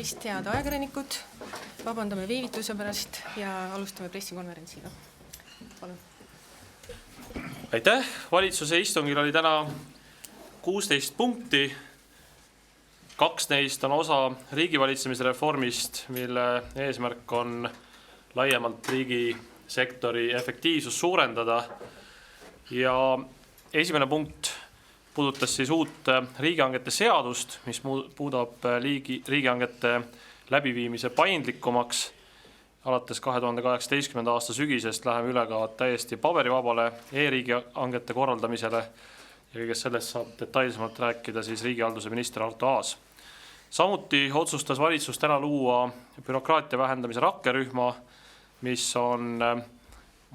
Tervist, head ajakirjanikud. Vabandame viivituse pärast ja alustame pressikonverentsiga. Palun. Aitäh! Valitsuse istungil oli täna 16 punkti. 2 neist on osa riigivalitsemise reformist, mille eesmärk on laiemalt riigisektori efektiivsust suurendada. Ja esimene punkt puudutas siis uut riigihangete seadust, mis muudab riigihangete läbiviimise paindlikumaks. Alates 2018. aasta sügisest läheme üle ka täiesti paberivabale e-riigihangete korraldamisele ja kõigest sellest saab detailsemalt rääkida siis riigihalduse minister Arto Aas. Samuti otsustas valitsus täna luua bürokraatia vähendamise rakkerühma, mis on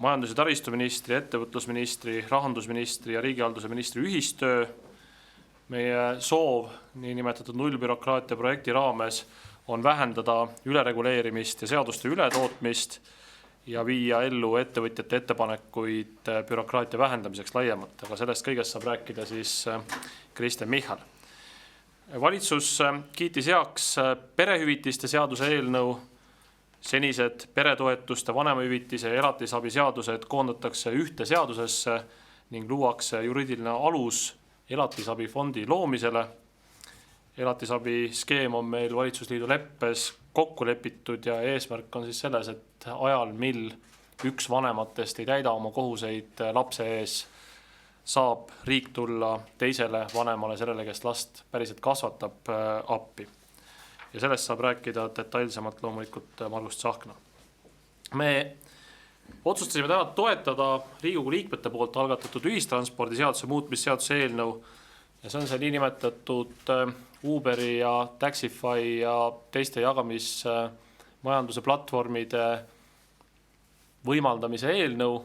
majandus- ja taristuministri, ettevõtlusministri, rahandusministri ja riigihalduse ministri ühistöö. Meie soov niinimetatud nullbürokraatia projekti raames on vähendada ülereguleerimist ja seaduste ületootmist ja viia ellu ettevõtjate ettepanekuid bürokraatia vähendamiseks laiemalt. Aga sellest kõigest saab rääkida siis Kristen Michal. Valitsus kiitis heaks perehüvitiste seaduse eelnõu. Senised peretoetuste, vanemahüvitise ja elatisabi seadused koondatakse ühte seadusesse ning luuakse juriidiline alus elatisabifondi loomisele. Elatisabi skeem on meil valitsusliidu leppes kokku lepitud ja eesmärk on siis selles, et ajal, mil üks vanematest ei täida oma kohuseid lapse ees, saab riik tulla teisele vanemale, sellele, kes last päriselt kasvatab, appi. Ja sellest saab rääkida detailsemalt loomulikult Margus Tsahkna. Me otsustasime täna toetada Riigikogu liikmete poolt algatatud ühistranspordiseaduse muutmisseaduse eelnõu. Ja see on see niinimetatud Uberi ja Taxify ja teiste jagamismajanduse platvormide võimaldamise eelnõu.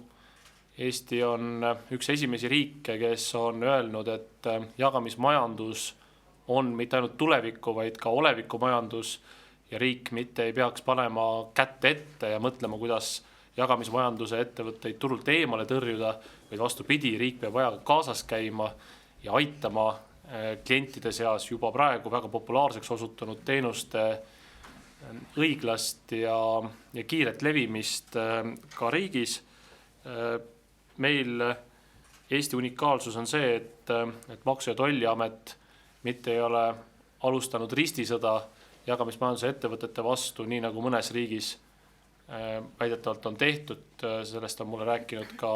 Eesti on üks esimesi riike, kes on öelnud, et jagamismajandus on mitte ainult tuleviku, vaid ka oleviku majandus ja riik mitte ei peaks panema kätte ette ja mõtlema, kuidas jagamismajanduse ettevõtteid turult eemale tõrjuda, vaid vastupidi, riik peab ajaga kaasas käima ja aitama klientide seas juba praegu väga populaarseks osutunud teenuste õiglast ja kiiret levimist ka riigis. Meil Eesti unikaalsus on see, et Maksu- ja Tolliamet mitte ei ole alustanud ristisõda jagamismajanduse ettevõtete vastu, nii nagu mõnes riigis väidetavalt on tehtud. Sellest on mulle rääkinud ka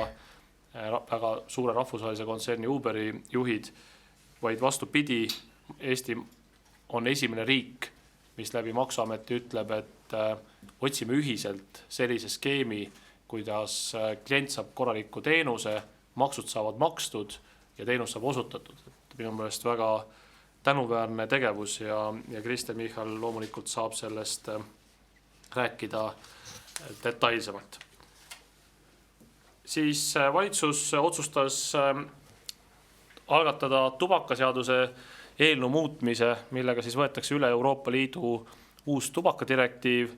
väga suure rahvusvahelise kontserni Uberi juhid, vaid vastupidi, Eesti on esimene riik, mis läbi Maksuameti ütleb, et otsime ühiselt sellise skeemi, kuidas klient saab korraliku teenuse, maksud saavad makstud ja teenus saab osutatud. Minu meelest väga tänuväärne tegevus ja Kristen Michal loomulikult saab sellest rääkida detailsemalt. Siis valitsus otsustas algatada tubakaseaduse eelnõu muutmise, millega siis võetakse üle Euroopa Liidu uus tubakadirektiiv.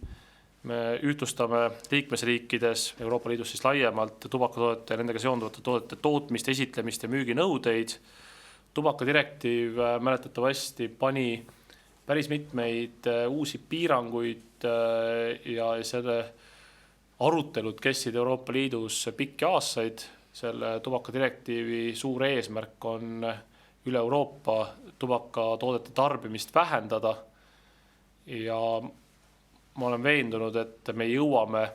Me ühtlustame liikmesriikides, Euroopa Liidus siis laiemalt, tubakatoodete ja nendega seonduvate toodete tootmist, esitlemist ja müüginõudeid. Tubakadirektiiv mäletatavasti pani päris mitmeid uusi piiranguid ja selle arutelud kestsid Euroopa Liidus pikki aastaid. Selle tubakadirektiivi suur eesmärk on üle Euroopa tubakatoodete tarbimist vähendada ja ma olen veendunud, et me jõuame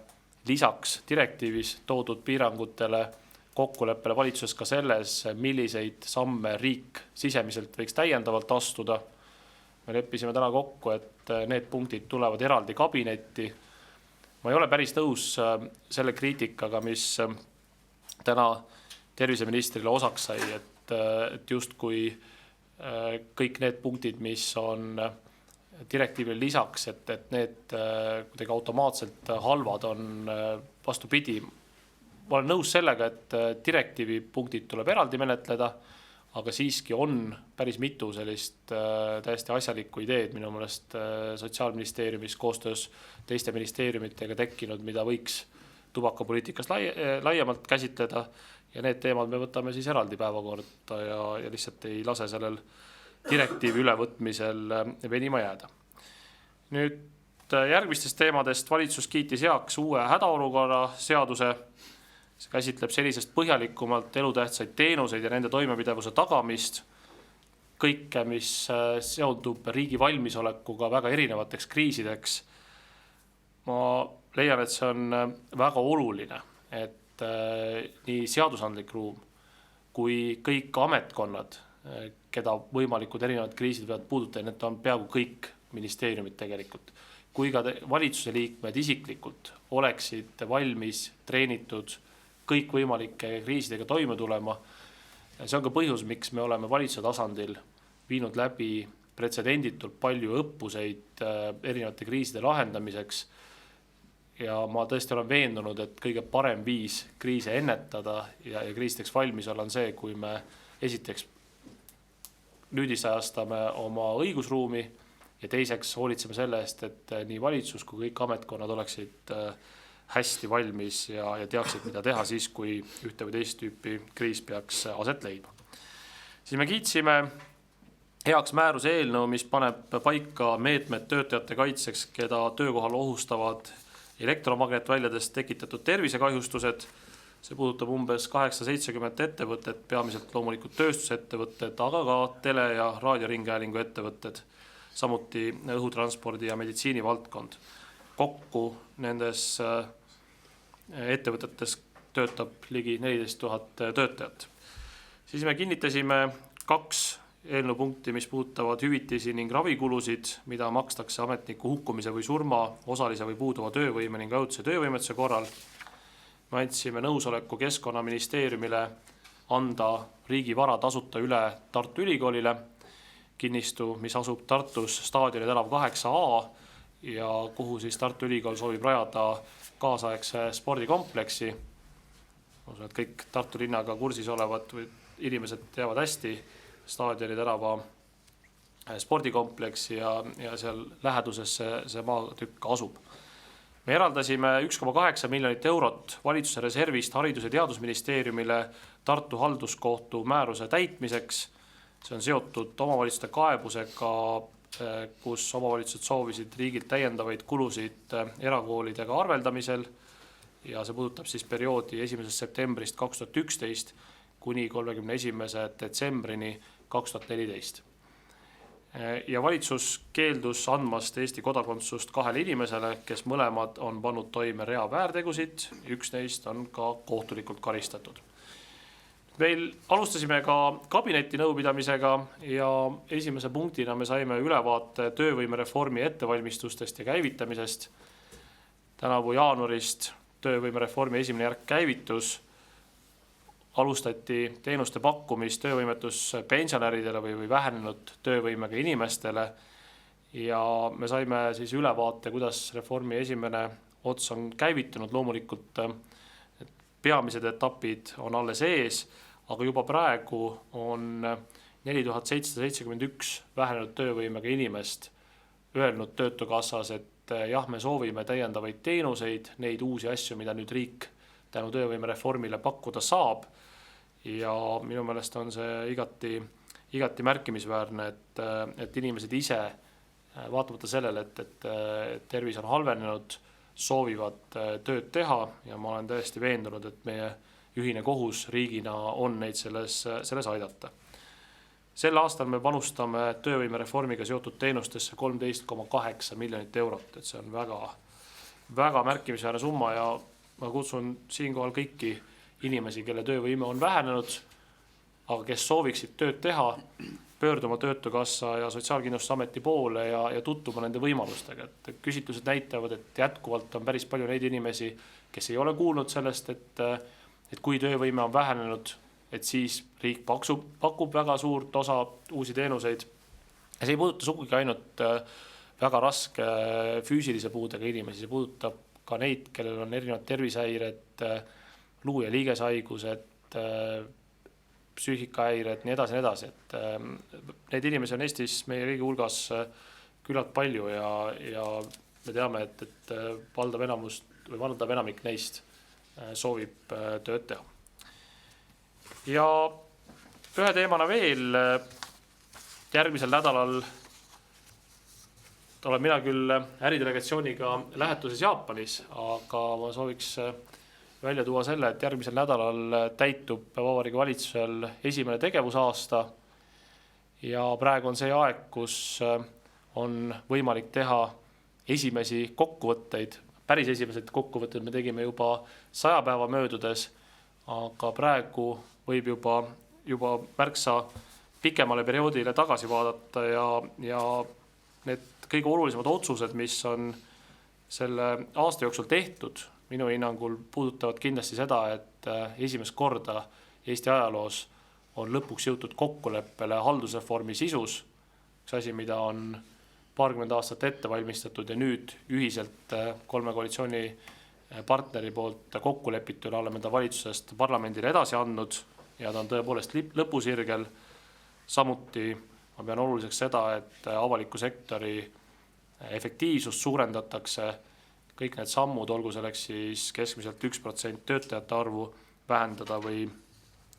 lisaks direktiivis toodud piirangutele kokkuleppele valitsuses ka selles, milliseid samme riik sisemiselt võiks täiendavalt astuda. Me leppisime täna kokku, et need punktid tulevad eraldi kabinetti. Ma ei ole päris nõus selle kriitikaga, mis täna terviseministrile osaks sai, et justkui kõik need punktid, mis on direktiivile lisaks, et need kuidagi automaatselt halvad on vastupidi. Ma olen nõus sellega, et direktiivi punktid tuleb eraldi menetleda, aga siiski on päris mitu sellist täiesti asjalikku ideed minu meelest Sotsiaalministeeriumis koostöös teiste ministeeriumitega tekkinud, mida võiks tubakapoliitikas laiemalt käsitleda ja need teemad me võtame siis eraldi päevakorda ja lihtsalt ei lase sellel direktiivi ülevõtmisel venima jääda. Nüüd järgmistest teemadest valitsus kiitis heaks uue hädaolukorra seaduse. See käsitleb senisest põhjalikumalt elutähtsaid teenuseid ja nende toimepidevuse tagamist. Kõike, mis seondub riigi valmisolekuga väga erinevateks kriisideks. Ma leian, et see on väga oluline, et nii seadusandlik ruum kui kõik ametkonnad, keda võimalikud erinevad kriisid võivad puudutada, need on peaaegu kõik ministeeriumid tegelikult, kui ka valitsuse liikmed isiklikult oleksid valmis treenitud kõikvõimalike kriisidega toime tulema. See on ka põhjus, miks me oleme valitsuse tasandil viinud läbi pretsedenditult palju õppuseid erinevate kriiside lahendamiseks. Ja ma tõesti olen veendunud, et kõige parem viis kriise ennetada ja kriisideks valmis olla on see, kui me esiteks nüüdisajastame oma õigusruumi ja teiseks hoolitseme selle eest, et nii valitsus kui kõik ametkonnad oleksid hästi valmis ja teaksid, mida teha siis, kui ühte või teist tüüpi kriis peaks aset leidma. Siis me kiitsime heaks määruse eelnõu, mis paneb paika meetmed töötajate kaitseks, keda töökohal ohustavad elektromagnetväljadest tekitatud tervisekahjustused. See puudutab umbes 870 ettevõtet, peamiselt loomulikult tööstusettevõtted, aga ka tele- ja raadioringhäälingu ettevõtted, samuti õhutranspordi ja meditsiini valdkond. Kokku nendes ettevõtetes töötab ligi 14 000 töötajat. Siis me kinnitasime 2 eelnõu punkti, mis puudutavad hüvitisi ning ravikulusid, mida makstakse ametniku hukkumise või surma, osalise või puuduva töövõime ning ajutise töövõimetuse korral. Me andsime nõusoleku Keskkonnaministeeriumile anda riigi vara tasuta üle Tartu Ülikoolile, kinnistu, mis asub Tartus Staadioni tänav 8A ja kuhu siis Tartu Ülikool soovib rajada kaasaegse spordikompleksi. Ma usun, et kõik Tartu linnaga kursis olevad või inimesed teavad hästi Staadioni tänava spordikompleksi ja seal läheduses see maatükk asub. Me eraldasime 1,8 miljonit eurot valitsuse reservist Haridus- ja Teadusministeeriumile Tartu halduskohtu määruse täitmiseks. See on seotud omavalitsuste kaebusega, kus omavalitsused soovisid riigilt täiendavaid kulusid erakoolidega arveldamisel ja see puudutab siis perioodi 1. septembrist 2011 kuni 31. detsembrini 2014. Ja valitsus keeldus andmast Eesti kodakondsust 2 inimesele, kes mõlemad on pannud toime rea väärtegusid, üks neist on ka kohtulikult karistatud. Meil alustasime ka kabineti nõupidamisega ja esimese punktina me saime ülevaate töövõimereformi ettevalmistustest ja käivitamisest. Tänavu jaanuarist töövõimereformi esimene järk käivitus. Alustati teenuste pakkumist töövõimetus pensionäridele või vähenenud töövõimega inimestele ja me saime siis ülevaate, kuidas reformi esimene ots on käivitunud. Loomulikult peamised etapid on alles ees, aga juba praegu on 4771 vähenenud töövõimega inimest öelnud Töötukassas, et jah, me soovime täiendavaid teenuseid, neid uusi asju, mida nüüd riik tänu töövõimereformile pakkuda saab. Ja minu meelest on see igati märkimisväärne, et inimesed ise vaatamata sellele, et tervis on halvenenud, soovivad tööd teha ja ma olen täiesti veendunud, et meie ühine kohus riigina on neid selles aidata. Sel aastal me panustame töövõimereformiga seotud teenustesse 13,8 miljonit eurot, et see on väga, väga märkimisväärne summa ja ma kutsun siinkohal kõiki inimesi, kelle töövõime on vähenenud, aga kes sooviksid tööd teha, pöörduma Töötukassa ja Sotsiaalkindlustusameti poole ja tutvuma nende võimalustega. Et küsitlused näitavad, et jätkuvalt on päris palju neid inimesi, kes ei ole kuulnud sellest, et kui töövõime on vähenenud, et siis riik pakub väga suurt osa uusi teenuseid. Ja see ei puuduta sugugi ainult väga raske füüsilise puudega inimesi, see puudutab ka neid, kellel on erinevad tervisehäired, luu- ja liigeshaigused, psüühikahäired, nii edasi. Neid inimesi on Eestis meie riigi hulgas küllalt palju ja me teame, et valdav enamik neist soovib tööd teha. Ja ühe teemana veel järgmisel nädalal olen mina küll äridelegatsiooniga lähetuses Jaapanis, aga ma sooviks välja tuua selle, et järgmisel nädalal täitub Vabariigi Valitsusel esimene tegevusaasta ja praegu on see aeg, kus on võimalik teha esimesi kokkuvõtteid. Päris esimesed kokkuvõtted me tegime juba 100 päeva möödudes, aga praegu võib juba märksa pikemale perioodile tagasi vaadata ja need kõige olulisemad otsused, mis on selle aasta jooksul tehtud, minu hinnangul puudutavad kindlasti seda, et esimest korda Eesti ajaloos on lõpuks jõutud kokkuleppele haldusreformi sisus, üks asi, mida on paarkümmend aastat ette valmistatud ja nüüd ühiselt 3 koalitsiooni partneri poolt kokkulepituna oleme ta valitsusest parlamendile edasi andnud ja ta on tõepoolest lõpusirgel. Samuti ma pean oluliseks seda, et avaliku sektori efektiivsust suurendatakse, kõik need sammud, olgu selleks siis keskmiselt 1% töötajate arvu vähendada või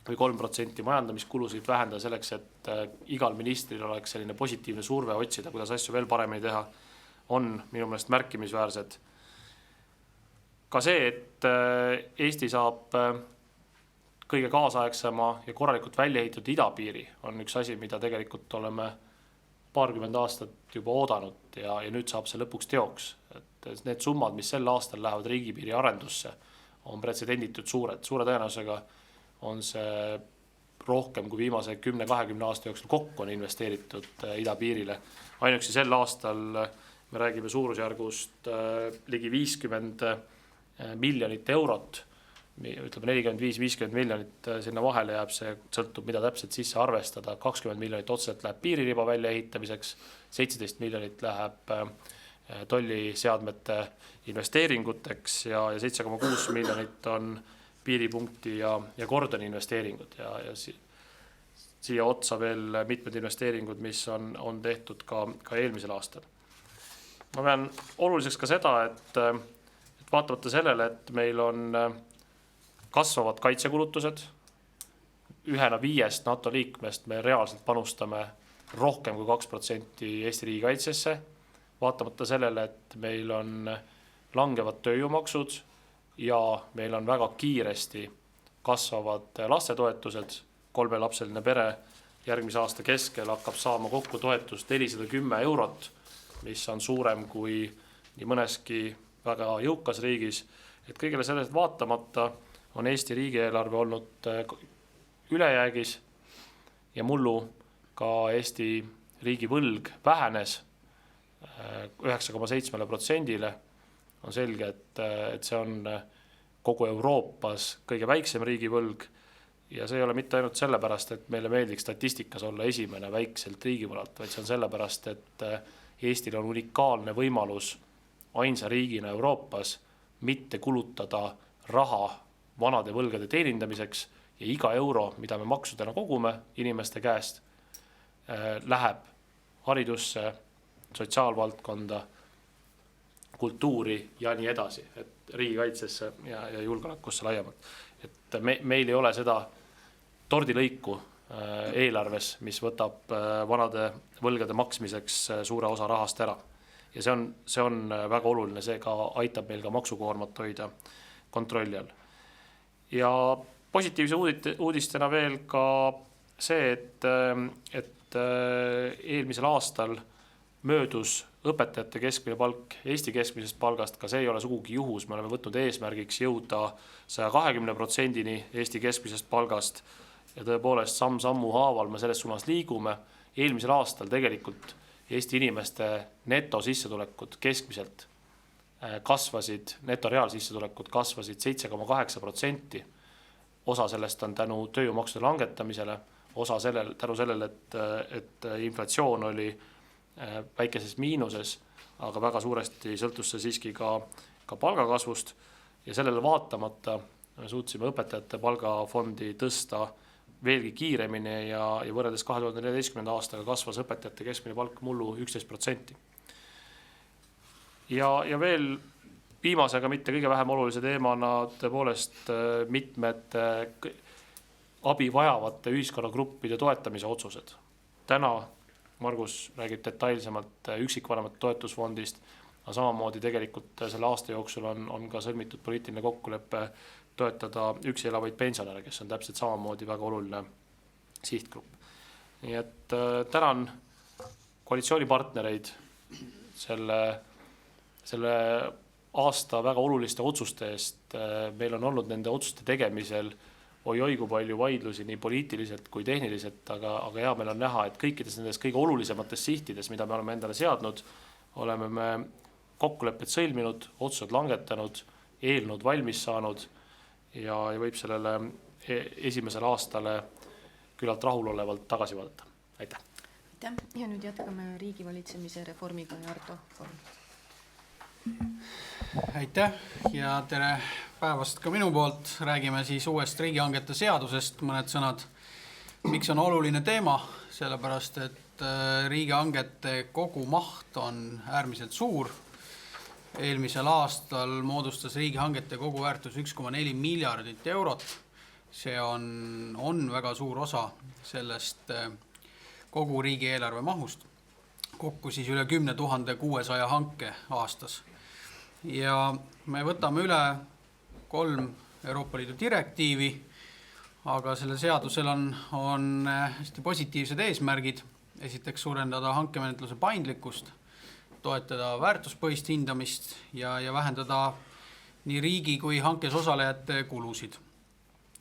3% majandamiskulusid vähendada selleks, et igal ministril oleks selline positiivne surve otsida, kuidas asju veel paremini teha, on minu meelest märkimisväärsed. Ka see, et Eesti saab kõige kaasaegsema ja korralikult välja ehitatud idapiiri, on üks asi, mida tegelikult oleme paarkümmend aastat juba oodanud ja nüüd saab see lõpuks teoks. Et need summad, mis sel aastal lähevad riigipiiri arendusse, on pretsedenditud suured. Suure tõenäosusega on see rohkem kui viimase 10-20 aasta jooksul kokku on investeeritud idapiirile. Ainuüksi sel aastal me räägime suurusjärgust ligi 50 miljonit eurot, ütleme 45-50 miljonit sinna vahele jääb, see sõltub, mida täpselt sisse arvestada. 20 miljonit otseselt läheb piiririba välja ehitamiseks, 17 miljonit läheb tolliseadmete investeeringuteks ja 7,6 miljonit on piiripunkti ja kordoni investeeringud ja siia otsa veel mitmed investeeringud, mis on tehtud ka eelmisel aastal. Ma pean oluliseks ka seda, et vaatamata sellele, et meil on kasvavad kaitsekulutused, 1/5 NATO liikmest me reaalselt panustame rohkem kui 2% Eesti riigi kaitsesse, vaatamata sellele, et meil on langevad tööjõumaksud ja meil on väga kiiresti kasvavad lastetoetused, 3-lapseline pere järgmise aasta keskel hakkab saama kokku toetust 410 eurot, mis on suurem kui nii mõneski väga jõukas riigis. Et kõigele sellest vaatamata on Eesti riigieelarve olnud ülejäägis ja mullu ka Eesti riigi võlg vähenes 9,7%. On selge, et see on kogu Euroopas kõige väiksem riigivõlg ja see ei ole mitte ainult sellepärast, et meile meeldiks statistikas olla esimene väikselt riigivõlalt, vaid see on sellepärast, et Eestil on unikaalne võimalus ainsa riigina Euroopas mitte kulutada raha vanade võlgade teenindamiseks ja iga euro, mida me maksudena kogume inimeste käest, läheb haridusse, sotsiaalvaldkonda, kultuuri ja nii edasi, et riigikaitsesse ja julgeolekusse laiemalt. Et meil ei ole seda tordilõiku eelarves, mis võtab vanade võlgade maksmiseks suure osa rahast ära. Ja see on väga oluline, see ka aitab meil ka maksukoormat hoida kontrolli all. Ja positiivse uudistena veel ka see, et eelmisel aastal möödus õpetajate keskmine palk Eesti keskmisest palgast, ka see ei ole sugugi juhus, me oleme võtnud eesmärgiks jõuda 120%-ni Eesti keskmisest palgast ja tõepoolest samm-sammu haaval me selles suunas liigume. Eelmisel aastal tegelikult Eesti inimeste netosissetulekud keskmiselt kasvasid, netoreaalsissetulekud kasvasid 7,8%. Osa sellest on tänu tööjõumaksude langetamisele, osa tänu sellele, et inflatsioon oli väikeses miinuses, aga väga suuresti sõltus see siiski ka palgakasvust ja sellele vaatamata suutsime õpetajate palgafondi tõsta veelgi kiiremini ja võrreldes 2014. aastaga kasvas õpetajate keskmine palk mullu 11%. Ja veel viimasega mitte kõige vähem olulise teemana tõepoolest mitmed abi vajavate ühiskonnagruppide toetamise otsused. Täna Margus räägib detailsemalt üksikvanemate toetusfondist, aga samamoodi tegelikult selle aasta jooksul on ka sõlmitud poliitiline kokkulepe toetada üksi elavaid pensionäre, kes on täpselt samamoodi väga oluline sihtgrupp. Nii et tänan koalitsioonipartnereid selle aasta väga oluliste otsuste eest. Meil on olnud nende otsuste tegemisel kui palju vaidlusi nii poliitiliselt kui tehniliselt, aga hea meil on näha, et kõikides nendes kõige olulisemates sihtides, mida me oleme endale seadnud, oleme me kokkulepped sõlminud, otsused langetanud, eelnõud valmis saanud ja võib sellele esimesele aastale küllalt rahulolevalt tagasi vaadata. Aitäh! Aitäh! Ja nüüd jätkame riigivalitsemise reformiga ja Arto Form. Aitäh ja tere päevast ka minu poolt. Räägime siis uuest riigihangete seadusest mõned sõnad. Miks on oluline teema? Sellepärast, et riigihangete kogu maht on äärmiselt suur. Eelmisel aastal moodustas riigihangete kogu väärtus 1,4 miljardit eurot. See on väga suur osa sellest kogu riigieelarve mahust. Kokku siis üle 10 600 hanke aastas. Ja me võtame üle 3 Euroopa Liidu direktiivi, aga selle seadusel on hästi positiivsed eesmärgid. Esiteks suurendada hankemenetluse paindlikkust, toetada väärtuspõhist hindamist ja vähendada nii riigi kui hankes osalejate kulusid.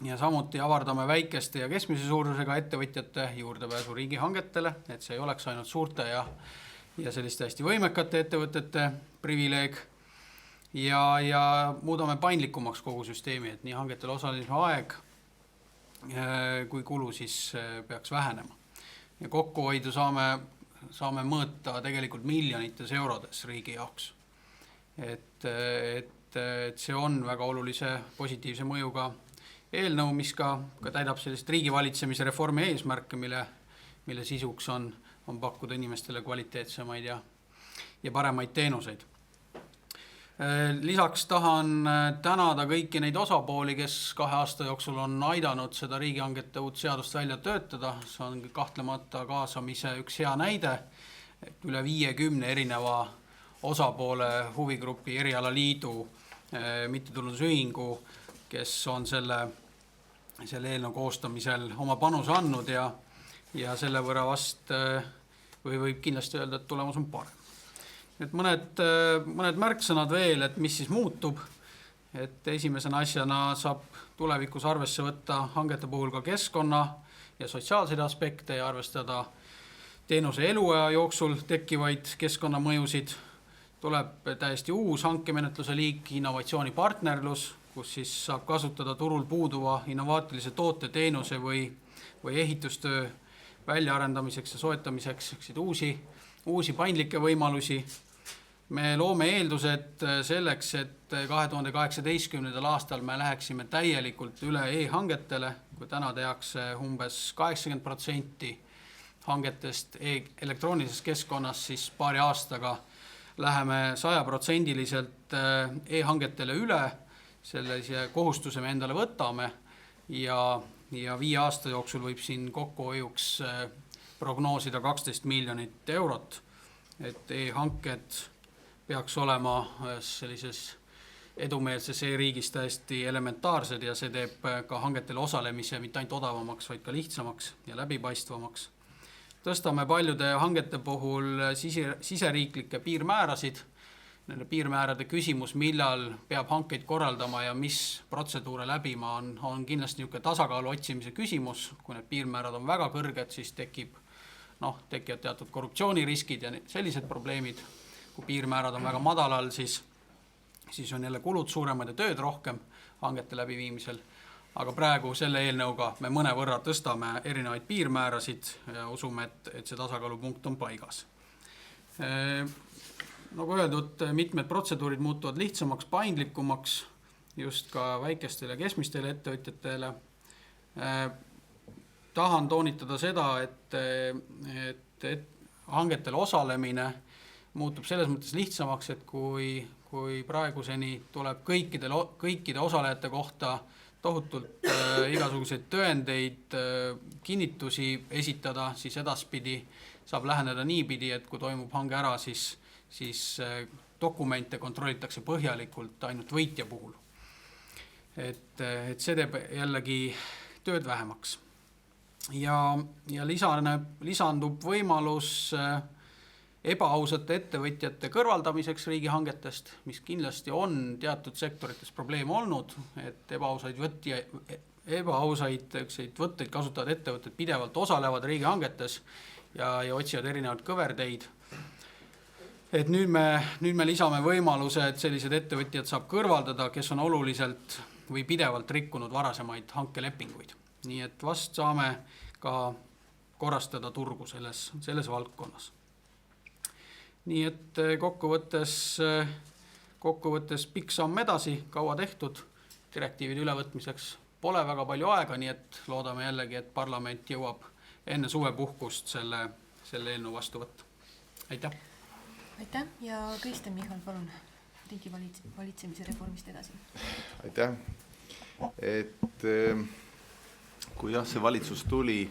Ja samuti avardame väikeste ja keskmise suurusega ettevõtjate juurdepääsu riigihangetele, et see ei oleks ainult suurte ja selliste hästi võimekate ettevõtete privileeg. Ja muudame paindlikumaks kogu süsteemi, et nii hangetel osalemise aeg kui kulu siis peaks vähenema. Ja kokkuhoidu saame mõõta tegelikult miljonites eurodes riigi jaoks. Et see on väga olulise positiivse mõjuga eelnõu, mis ka täidab sellist riigivalitsemise reformi eesmärke, mille sisuks on pakkuda inimestele kvaliteetsemaid ja paremaid teenuseid. Lisaks tahan tänada kõiki neid osapooli, kes 2 aasta jooksul on aidanud seda riigihangete uut seadust välja töötada. See on kahtlemata kaasamise üks hea näide, et üle 50 erineva osapoole, huvigrupi, erialaliidu, mittetulundusühingu, kes on selle eelnõu koostamisel oma panuse andnud ja selle võrra vast võib kindlasti öelda, et tulemus on parem. Et mõned märksõnad veel, et mis siis muutub, et esimesena asjana saab tulevikus arvesse võtta hangete puhul ka keskkonna ja sotsiaalseid aspekte ja arvestada teenuse eluaja jooksul tekkivaid keskkonnamõjusid. Tuleb täiesti uus hankemenetluse liik, innovatsioonipartnerlus, kus siis saab kasutada turul puuduva innovaatilise toote, teenuse või ehitustöö väljaarendamiseks ja soetamiseks uusi paindlikke võimalusi. Me loome eeldused selleks, et 2018. aastal me läheksime täielikult üle e-hangetele, kui täna tehakse umbes 80% hangetest elektroonilises keskkonnas, siis paari aastaga läheme 100% e-hangetele üle, sellise kohustuse me endale võtame ja 5 aasta jooksul võib siin kokkuhoiuks prognoosida 12 miljonit eurot, et e-hanked peaks olema sellises edumeelses e-riigis täiesti elementaarsed ja see teeb ka hangetel osalemise mitte ainult odavamaks, vaid ka lihtsamaks ja läbipaistvamaks. Tõstame paljude hangete puhul siseriiklikke piirmäärasid. Nende piirmäärade küsimus, millal peab hankeid korraldama ja mis protseduure läbima, on kindlasti niisugune tasakaalu otsimise küsimus. Kui need piirmäärad on väga kõrged, siis tekivad teatud korruptsiooniriskid ja sellised probleemid. Kui piirmäärad on väga madalal, siis on jälle kulud suuremad ja tööd rohkem hangete läbiviimisel. Aga praegu selle eelnõuga me mõnevõrra tõstame erinevaid piirmäärasid ja usume, et see tasakaalupunkt on paigas. Nagu öeldud, mitmed protseduurid muutuvad lihtsamaks, paindlikumaks just ka väikestele ja keskmistele ettevõtjatele. Tahan toonitada seda, et hangetel osalemine muutub selles mõttes lihtsamaks, et kui praeguseni tuleb kõikide osalejate kohta tohutult igasuguseid tõendeid, kinnitusi esitada, siis edaspidi saab läheneda niipidi, et kui toimub hange ära, siis dokumente kontrollitakse põhjalikult ainult võitja puhul. Et see teeb jällegi tööd vähemaks. Ja lisandub võimalus ebaausate ettevõtjate kõrvaldamiseks riigihangetest, mis kindlasti on teatud sektorites probleem olnud, et ebausaid võtteid kasutavad ettevõtted pidevalt osalevad riigihangetes ja otsivad erinevaid kõverdeid. Et nüüd me lisame võimaluse, et sellised ettevõtjad saab kõrvaldada, kes on oluliselt või pidevalt rikkunud varasemaid hankelepinguid. Nii et vast saame ka korrastada turgu selles valdkonnas. Nii et kokkuvõttes pikk samm edasi, kaua tehtud, direktiivide ülevõtmiseks pole väga palju aega, nii et loodame jällegi, et parlament jõuab enne suvepuhkust selle eelnõu vastu võtta. Aitäh! Aitäh ja Kristen Michal, palun, riigi valitsemise reformist edasi. Aitäh! Kui see valitsus tuli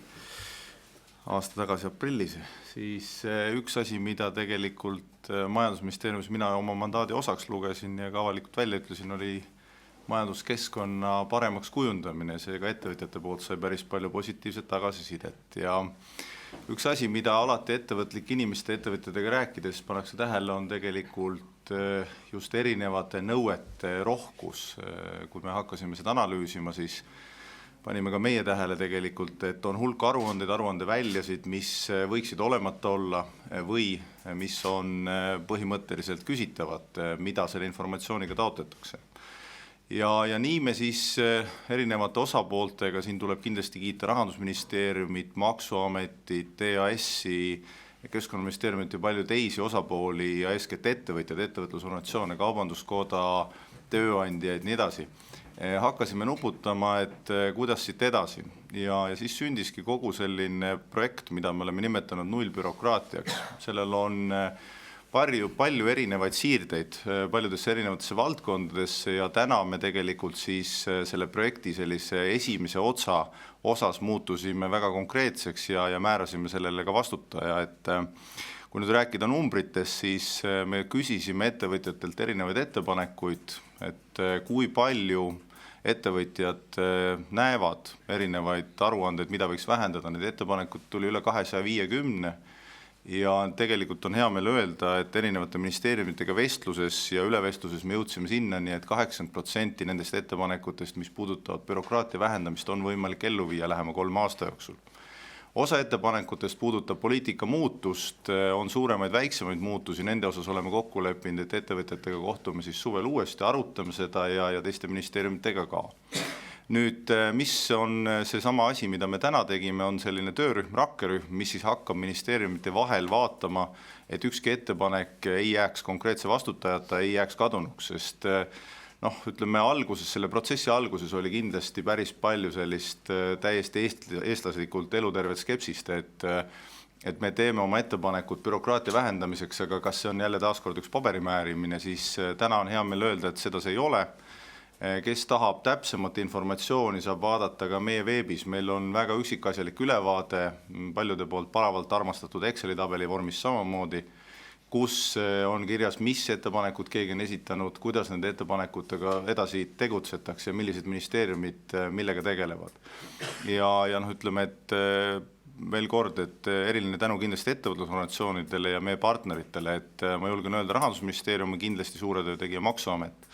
aasta tagasi aprillis, siis üks asi, mida tegelikult majandusministeeriumis mina oma mandaadi osaks lugesin ja ka avalikult välja ütlesin, oli majanduskeskkonna paremaks kujundamine. Seega ettevõtjate poolt sai päris palju positiivset tagasisidet. Ja üks asi, mida alati ettevõtlike inimeste ettevõtjatega rääkides pannakse tähele, on tegelikult just erinevate nõuete rohkus. Kui me hakkasime seda analüüsima, siis panime ka meie tähele tegelikult, et on hulk aruandeväljasid, mis võiksid olemata olla või mis on põhimõtteliselt küsitavad, mida selle informatsiooniga taotletakse. Ja nii me siis erinevate osapooltega, siin tuleb kindlasti kiita Rahandusministeeriumit, Maksuametit, EAS-i, Keskkonnaministeeriumit ja palju teisi osapooli ja eeskätt ettevõtjad, ettevõtlusorganisatsioone, kaubanduskoda, tööandjaid, nii edasi. Hakkasime nuputama, et kuidas siit edasi. Ja siis sündiski kogu selline projekt, mida me oleme nimetanud nullbürokraatiaks. Sellel on palju erinevaid siirdeid paljudesse erinevatesse valdkondadesse ja täna me tegelikult siis selle projekti sellise esimese osas muutusime väga konkreetseks ja määrasime sellele ka vastutaja, et kui nüüd rääkida numbritest, siis me küsisime ettevõtjatelt erinevaid ettepanekuid, et kui palju ettevõtjad näevad erinevaid aruandeid, mida võiks vähendada. Need ettepanekud tuli üle 250 ja tegelikult on hea meel öelda, et erinevate ministeeriumitega vestluses ja ülevestluses me jõudsime sinnani, et 80% nendest ettepanekutest, mis puudutavad bürokraatia vähendamist, on võimalik ellu viia lähema 3 aasta jooksul. Osa ettepanekutest puudutab poliitika muutust, on suuremaid, väiksemaid muutusi, nende osas oleme kokku leppinud, et ettevõtjatega kohtume siis suvel uuesti, arutame seda ja teiste ministeeriumitega ka. Nüüd, mis on seesama asi, mida me täna tegime, on selline töörühm, rakkerühm, mis siis hakkab ministeeriumite vahel vaatama, et ükski ettepanek ei jääks konkreetse vastutajata, ei jääks kadunuks, sest ütleme selle protsessi alguses oli kindlasti päris palju sellist täiesti eestlaslikult elutervet skepsist, et me teeme oma ettepanekud bürokraatia vähendamiseks, aga kas see on jälle taaskord üks paberimäärimine, siis täna on hea meel öelda, et seda see ei ole. Kes tahab täpsemat informatsiooni, saab vaadata ka meie veebis. Meil on väga üksikasjalik ülevaade, paljude poolt paravalt armastatud Exceli tabeli vormis samamoodi, kus on kirjas, mis ettepanekud keegi on esitanud, kuidas nende ettepanekutega edasi tegutsetakse ja millised ministeeriumid millega tegelevad. Ja ütleme, et veel kord, et eriline tänu kindlasti ettevõtlusorganisatsioonidele ja meie partneritele, et ma julgen öelda Rahandusministeeriumi kindlasti suure töö tegija Maksuamet.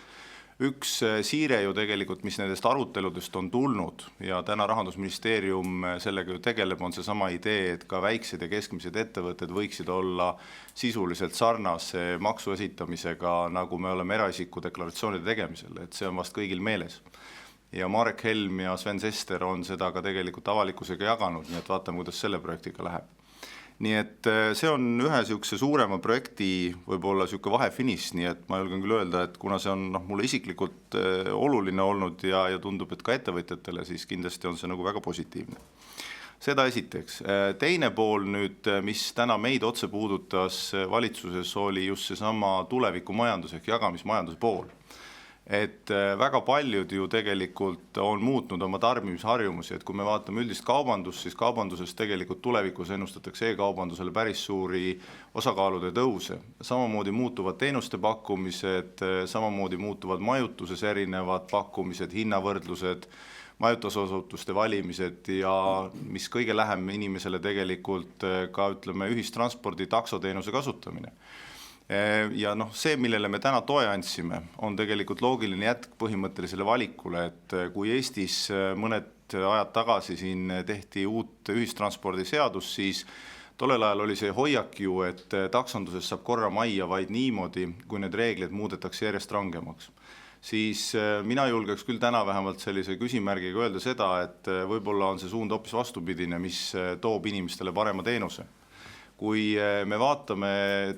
Üks siire ju tegelikult, mis nendest aruteludest on tulnud ja täna Rahandusministeerium sellega ju tegeleb, on seesama idee, et ka väiksed ja keskmised ettevõtted võiksid olla sisuliselt sarnase maksu esitamisega, nagu me oleme eraisiku deklaratsioonide tegemisel, et see on vast kõigil meeles. Ja Marek Helm ja Sven Sester on seda ka tegelikult avalikkusega jaganud, nii et vaatame, kuidas selle projektiga läheb. Nii et see on ühe siukse suurema projekti võib-olla siuke vahefiniš, nii et ma julgen küll öelda, et kuna see on mulle isiklikult oluline olnud ja tundub, et ka ettevõtjatele, siis kindlasti on see nagu väga positiivne. Seda esiteks. Teine pool nüüd, mis täna meid otse puudutas valitsuses, oli just seesama tulevikumajandus ehk jagamismajanduse pool. et väga paljud ju tegelikult on muutnud oma tarbimisharjumusi, et kui me vaatame üldist kaubandust, siis kaubanduses tegelikult tulevikus ennustatakse e-kaubandusele päris suuri osakaalude tõuse. Samamoodi muutuvad teenuste pakkumised, samamoodi muutuvad majutuses erinevad pakkumised, hinnavõrdlused, majutusasutuste valimised ja mis kõige lähem inimesele tegelikult ka ütleme ühistranspordi taksoteenuse kasutamine. Ja see, millele me täna toe andsime, on tegelikult loogiline jätk põhimõttelisele valikule, et kui Eestis mõned ajad tagasi siin tehti uut ühistranspordiseadus, siis tollel ajal oli see hoiak ju, et taksonduses saab korra majja vaid niimoodi, kui need reeglid muudetakse järjest rangemaks. Siis mina julgeks küll täna vähemalt sellise küsimärgiga öelda seda, et võib-olla on see suund hoopis vastupidine, mis toob inimestele parema teenuse. Kui me vaatame,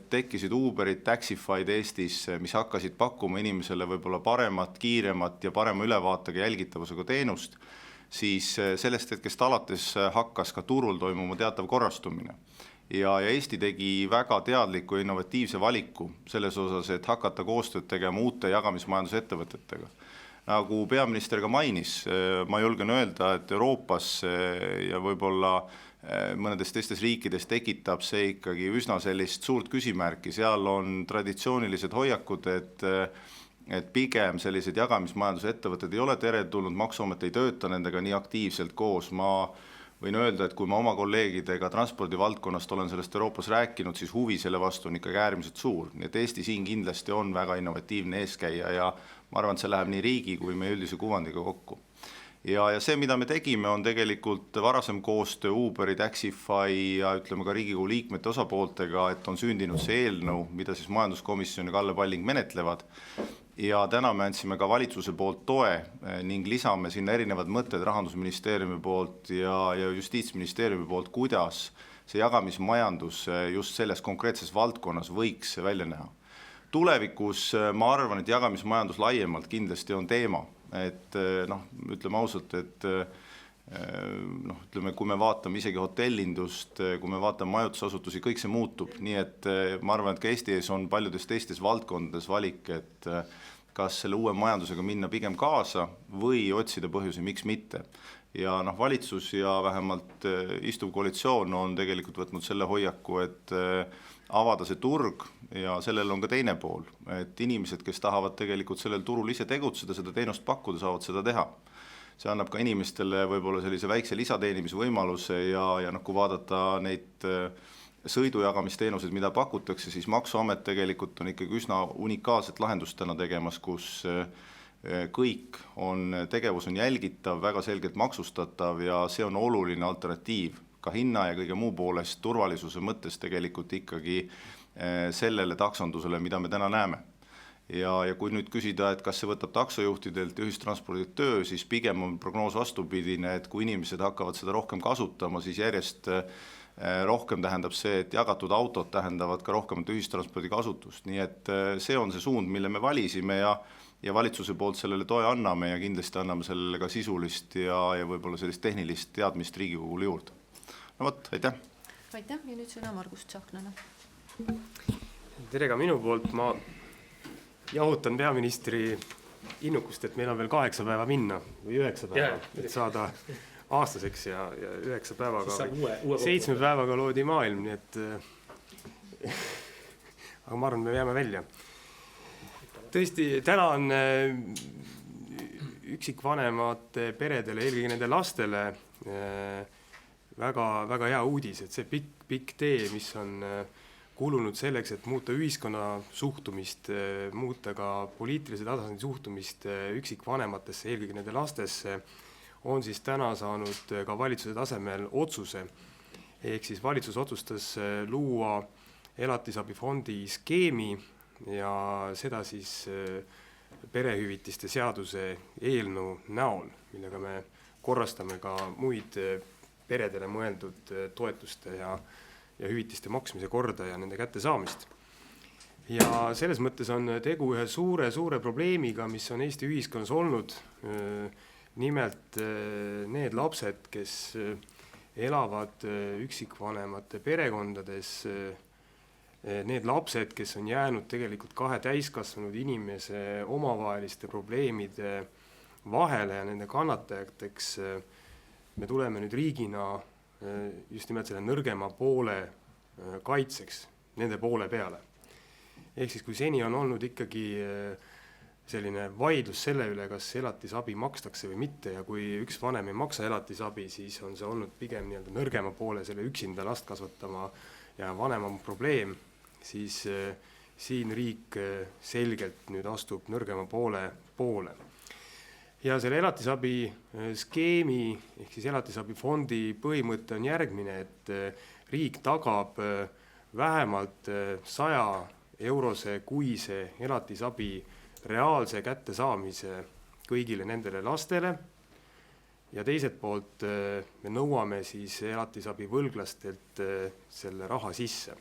tekkisid Uberid, Taxify'd Eestis, mis hakkasid pakkuma inimesele võib-olla paremat, kiiremat ja parema ülevaatega jälgitavusega teenust, siis sellest hetkest alates hakkas ka turul toimuma teatav korrastumine. Ja Eesti tegi väga teadliku ja innovatiivse valiku selles osas, et hakata koostööd tegema uute jagamismajandusettevõtetega. Nagu peaminister ka mainis, ma julgen öelda, et Euroopas ja võib-olla mõnedes teistes riikides tekitab see ikkagi üsna sellist suurt küsimärki. Seal on traditsioonilised hoiakud, et pigem sellised jagamismajanduse ettevõtted ei ole teretulnud, maksuamet ei tööta nendega nii aktiivselt koos. Ma võin öelda, et kui ma oma kolleegidega transpordivaldkonnast olen sellest Euroopas rääkinud, siis huvi selle vastu on ikkagi äärmiselt suur. Nii et Eesti siin kindlasti on väga innovatiivne eeskäija ja ma arvan, et see läheb nii riigi kui meie üldise kuvandiga kokku. Ja see, mida me tegime, on tegelikult varasem koostöö Uberi, Taxify ja ütleme ka Riigikogu liikmete osapooltega, et on sündinud see eelnõu, mida siis majanduskomisjon ja Kalle Palling menetlevad. Ja täna me andsime ka valitsuse poolt toe ning lisame sinna erinevad mõtted Rahandusministeeriumi poolt ja Justiitsministeeriumi poolt, kuidas see jagamismajandus just selles konkreetses valdkonnas võiks välja näha. Tulevikus ma arvan, et jagamismajandus laiemalt kindlasti on teema. Et ütleme ausalt, et ütleme, kui me vaatame isegi hotellindust, kui me vaatame majutusasutusi, kõik see muutub. Nii et ma arvan, et ka Eesti ees on paljudes teistes valdkondades valik, et kas selle uue majandusega minna pigem kaasa või otsida põhjusi, miks mitte. Ja valitsus ja vähemalt istuv koalitsioon on tegelikult võtnud selle hoiaku, et avada see turg ja sellel on ka teine pool, et inimesed, kes tahavad tegelikult sellel turul ise tegutseda, seda teenust pakkuda, saavad seda teha. See annab ka inimestele võib-olla sellise väikse lisateenimise võimaluse ja kui vaadata neid sõidujagamisteenuseid, mida pakutakse, siis maksuamet tegelikult on ikkagi üsna unikaalset lahendust täna tegemas, kus kõik tegevus on jälgitav, väga selgelt maksustatav ja see on oluline alternatiiv ka hinna ja kõige muu poolest turvalisuse mõttes tegelikult ikkagi sellele taksondusele, mida me täna näeme. Ja kui nüüd küsida, et kas see võtab taksojuhtidelt ja ühistranspordilt töö, siis pigem on prognoos vastupidine, et kui inimesed hakkavad seda rohkem kasutama, siis järjest rohkem tähendab see, et jagatud autod tähendavad ka rohkemat ühistranspordi kasutust. Nii et see on see suund, mille me valisime ja valitsuse poolt sellele toe anname ja kindlasti anname sellele ka sisulist ja võib-olla sellist tehnilist teadmist Riigikogule juurde. No võt, aitäh! Aitäh ja nüüd sõna Margus Tsahknale. Tere ka minu poolt, ma jahutan peaministri innukust, et meil on veel 8 päeva minna või 9 päeva, et saada aastaseks ja 9 päevaga, 7 päevaga loodi maailm, nii et aga ma arvan, me jääme välja. Tõesti, täna on üksikvanemate peredele, eelkõige nende lastele väga, väga hea uudis, et see pikk tee, mis on kulunud selleks, et muuta ühiskonna suhtumist, muuta ka poliitilise tasandi suhtumist üksikvanematesse, eelkõige nende lastesse, on siis täna saanud ka valitsuse tasemel otsuse. Ehk siis valitsus otsustas luua elatisabifondi skeemi ja seda siis perehüvitiste seaduse eelnõu näol, millega me korrastame ka muid peredele mõeldud toetuste ja hüvitiste maksmise korda ja nende kättesaamist. Ja selles mõttes on tegu ühe suure probleemiga, mis on Eesti ühiskonnas olnud. Nimelt need lapsed, kes elavad üksikvanemate perekondades, need lapsed, kes on jäänud tegelikult kahe täiskasvanud inimese omavaheliste probleemide vahele ja nende kannatajateks, me tuleme nüüd riigina just nimelt selle nõrgema poole kaitseks nende poole peale. Ehk siis kui seni on olnud ikkagi selline vaidlus selle üle, kas elatisabi makstakse või mitte, ja kui üks vanem ei maksa elatisabi, siis on see olnud pigem nii-öelda nõrgema poole selle üksinda last kasvatama ja vanema probleem, siis siin riik selgelt nüüd astub nõrgema poole. Ja selle elatisabi skeemi ehk siis elatisabifondi põhimõte on järgmine, et riik tagab vähemalt 100-eurose kuise elatisabi reaalse kättesaamise kõigile nendele lastele ja teiselt poolt me nõuame siis elatisabi võlglastelt selle raha sisse.